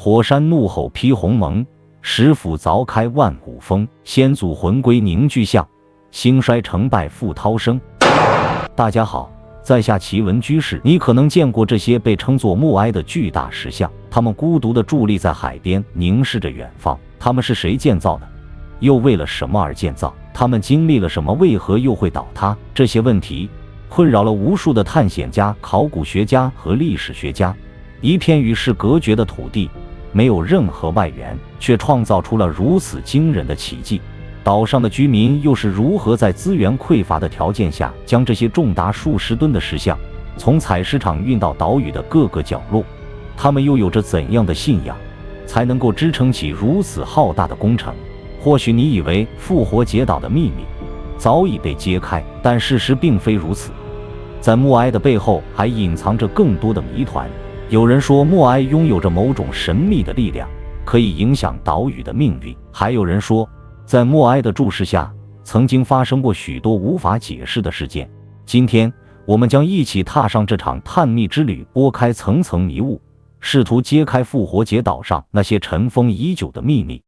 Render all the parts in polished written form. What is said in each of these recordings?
火山怒吼披鸿蒙，石斧凿开万古风。先祖魂归凝聚相，兴衰成败复涛声。大家好，在下奇闻居士。你可能见过这些被称作木埃的巨大石像，它们孤独地伫立在海边，凝视着远方。它们是谁建造的？又为了什么而建造？它们经历了什么？为何又会倒塌？这些问题困扰了无数的探险家、考古学家和历史学家。一片与世隔绝的土地，没有任何外援，却创造出了如此惊人的奇迹。岛上的居民又是如何在资源匮乏的条件下，将这些重达数十吨的石像从采石场运到岛屿的各个角落？他们又有着怎样的信仰，才能够支撑起如此浩大的工程？或许你以为复活节岛的秘密早已被揭开，但事实并非如此。在木埃的背后还隐藏着更多的谜团。有人说木埃拥有着某种神秘的力量，可以影响岛屿的命运。还有人说，在木埃的注视下，曾经发生过许多无法解释的事件。今天，我们将一起踏上这场探秘之旅，拨开层层迷雾，试图揭开复活节岛上那些尘封已久的秘密。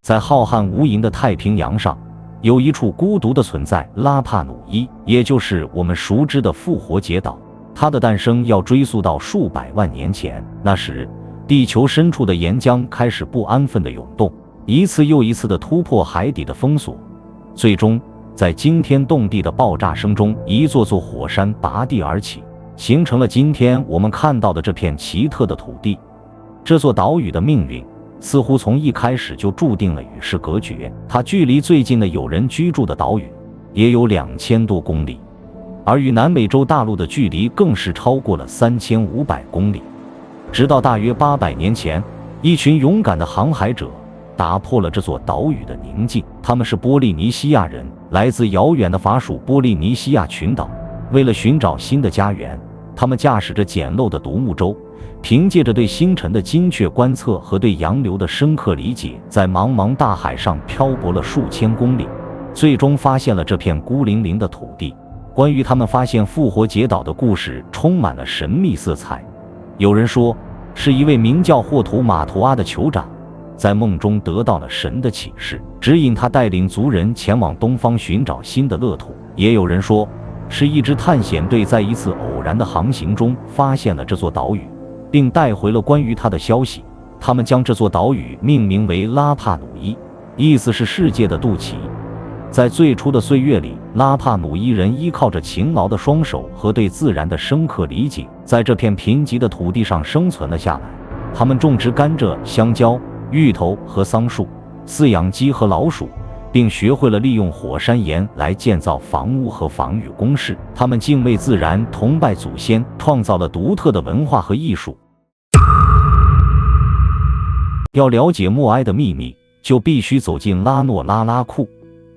在浩瀚无垠的太平洋上，有一处孤独的存在——拉帕努伊，也就是我们熟知的复活节岛。它的诞生要追溯到数百万年前，那时地球深处的岩浆开始不安分地涌动，一次又一次地突破海底的封锁，最终在惊天动地的爆炸声中，一座座火山拔地而起，形成了今天我们看到的这片奇特的土地。这座岛屿的命运似乎从一开始就注定了与世隔绝。它距离最近的有人居住的岛屿也有2000多公里，而与南美洲大陆的距离更是超过了3500公里。直到大约800年前，一群勇敢的航海者打破了这座岛屿的宁静。他们是波利尼西亚人，来自遥远的法属波利尼西亚群岛。为了寻找新的家园，他们驾驶着简陋的独木舟，凭借着对星辰的精确观测和对洋流的深刻理解，在茫茫大海上漂泊了数千公里，最终发现了这片孤零零的土地。关于他们发现复活节岛的故事充满了神秘色彩。有人说，是一位名叫霍图马图阿的酋长在梦中得到了神的启示，指引他带领族人前往东方寻找新的乐土。也有人说，是一支探险队在一次偶然的航行中发现了这座岛屿，并带回了关于它的消息。他们将这座岛屿命名为拉帕努伊，意思是世界的肚脐。在最初的岁月里，拉帕努伊人依靠着勤劳的双手和对自然的深刻理解，在这片贫瘠的土地上生存了下来。他们种植甘蔗、香蕉、芋头和桑树，饲养鸡和老鼠，并学会了利用火山岩来建造房屋和防御工事。他们敬畏自然，崇拜祖先，创造了独特的文化和艺术。要了解木埃的秘密，就必须走进拉诺拉拉库，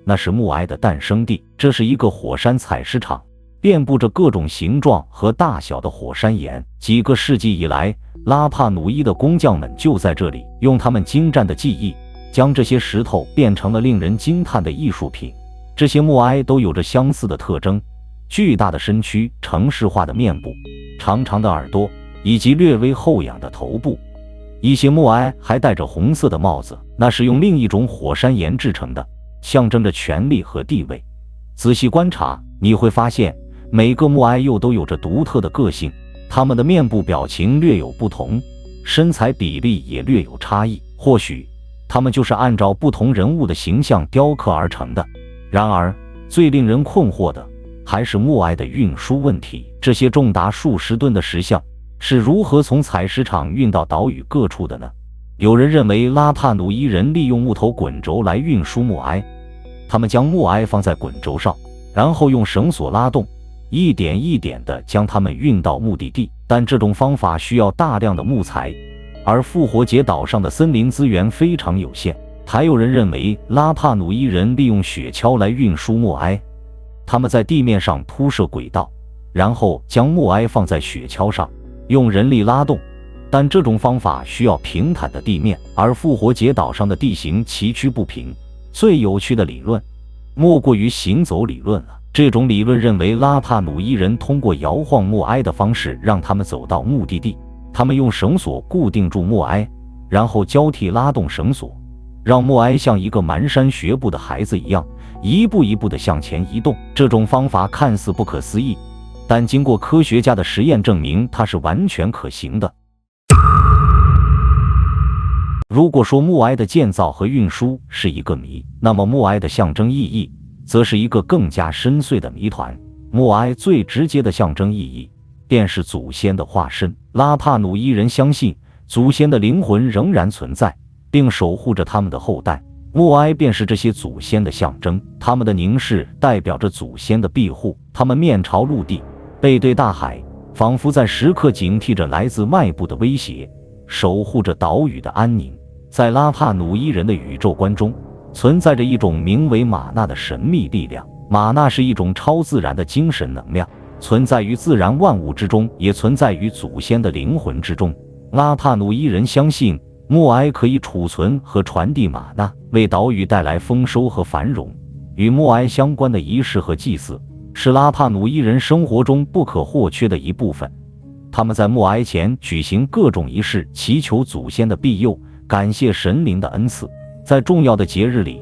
那是木埃的诞生地。这是一个火山采石场，遍布着各种形状和大小的火山岩。几个世纪以来，拉帕努伊的工匠们就在这里用他们精湛的技艺将这些石头变成了令人惊叹的艺术品。这些木埃都有着相似的特征：巨大的身躯、城市化的面部、长长的耳朵以及略微后仰的头部。一些木埃还戴着红色的帽子，那是用另一种火山岩制成的，象征着权力和地位。仔细观察，你会发现每个木埃又都有着独特的个性，它们的面部表情略有不同，身材比例也略有差异。或许它们就是按照不同人物的形象雕刻而成的。然而，最令人困惑的还是木埃的运输问题。这些重达数十吨的石像是如何从采石场运到岛屿各处的呢？有人认为拉帕努伊人利用木头滚轴来运输木埃，他们将木埃放在滚轴上，然后用绳索拉动，一点一点地将它们运到目的地。但这种方法需要大量的木材，而复活节岛上的森林资源非常有限。还有人认为拉帕努伊人利用雪橇来运输木埃，他们在地面上铺设轨道，然后将木埃放在雪橇上，用人力拉动。但这种方法需要平坦的地面，而复活节岛上的地形崎岖不平。最有趣的理论莫过于行走理论了。这种理论认为，拉帕努伊人通过摇晃默哀的方式让他们走到目的地。他们用绳索固定住默哀，然后交替拉动绳索，让默哀像一个蹒跚学步的孩子一样，一步一步地向前移动。这种方法看似不可思议，但经过科学家的实验证明，它是完全可行的。如果说默哀的建造和运输是一个谜，那么默哀的象征意义则是一个更加深邃的谜团。默哀最直接的象征意义便是祖先的化身。拉帕努伊人相信祖先的灵魂仍然存在，并守护着他们的后代。默哀便是这些祖先的象征，他们的凝视代表着祖先的庇护，他们面朝陆地，背对大海，仿佛在时刻警惕着来自外部的威胁，守护着岛屿的安宁。在拉帕努伊人的宇宙观中，存在着一种名为玛纳的神秘力量。玛纳是一种超自然的精神能量，存在于自然万物之中，也存在于祖先的灵魂之中。拉帕努伊人相信默哀可以储存和传递玛纳，为岛屿带来丰收和繁荣。与默哀相关的仪式和祭祀是拉帕努伊人生活中不可或缺的一部分。他们在默哀前举行各种仪式，祈求祖先的庇佑，感谢神灵的恩赐。在重要的节日里，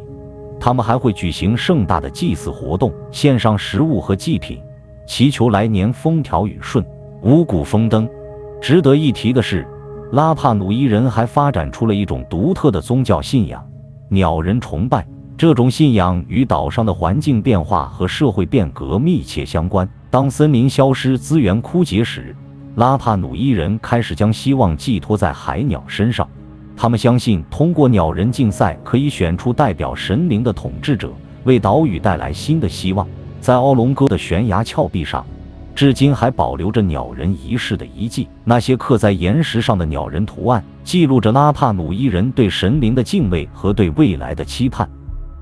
他们还会举行盛大的祭祀活动，献上食物和祭品，祈求来年风调雨顺、五谷丰登。值得一提的是，拉帕努伊人还发展出了一种独特的宗教信仰——鸟人崇拜。这种信仰与岛上的环境变化和社会变革密切相关。当森林消失、资源枯竭时，拉帕努伊人开始将希望寄托在海鸟身上。他们相信通过鸟人竞赛可以选出代表神灵的统治者，为岛屿带来新的希望。在奥龙哥的悬崖峭壁上，至今还保留着鸟人仪式的遗迹。那些刻在岩石上的鸟人图案，记录着拉帕努伊人对神灵的敬畏和对未来的期盼。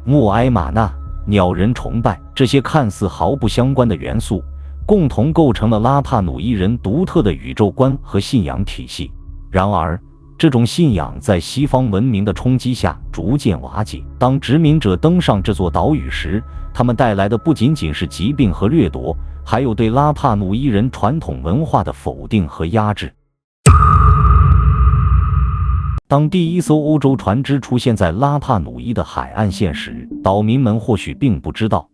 默哀、玛纳、鸟人崇拜，这些看似毫不相关的元素，共同构成了拉帕努伊人独特的宇宙观和信仰体系。然而，这种信仰在西方文明的冲击下逐渐瓦解。当殖民者登上这座岛屿时，他们带来的不仅仅是疾病和掠夺，还有对拉帕努伊人传统文化的否定和压制。当第一艘欧洲船只出现在拉帕努伊的海岸线时，岛民们或许并不知道，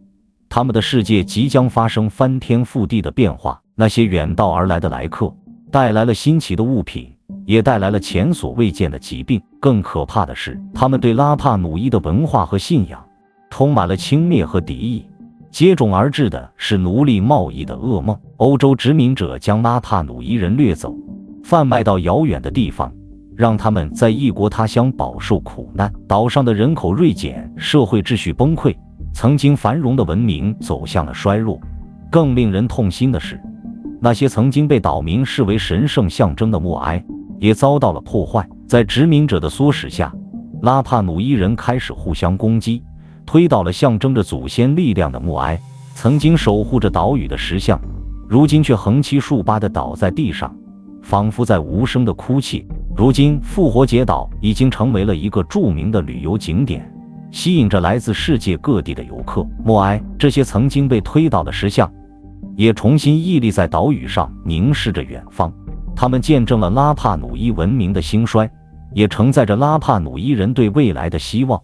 他们的世界即将发生翻天覆地的变化。那些远道而来的来客带来了新奇的物品，也带来了前所未见的疾病。更可怕的是，他们对拉帕努伊的文化和信仰充满了轻蔑和敌意。接踵而至的是奴隶贸易的噩梦。欧洲殖民者将拉帕努伊人掠走，贩卖到遥远的地方，让他们在异国他乡饱受苦难。岛上的人口锐减，社会秩序崩溃，曾经繁荣的文明走向了衰弱。更令人痛心的是，那些曾经被岛民视为神圣象征的默哀也遭到了破坏。在殖民者的唆使下，拉帕努伊人开始互相攻击，推倒了象征着祖先力量的默哀。曾经守护着岛屿的石像，如今却横七竖八地倒在地上，仿佛在无声地哭泣。如今，复活节岛已经成为了一个著名的旅游景点，吸引着来自世界各地的游客。默哀，这些曾经被推倒的石像也重新屹立在岛屿上，凝视着远方。他们见证了拉帕努伊文明的兴衰，也承载着拉帕努伊人对未来的希望。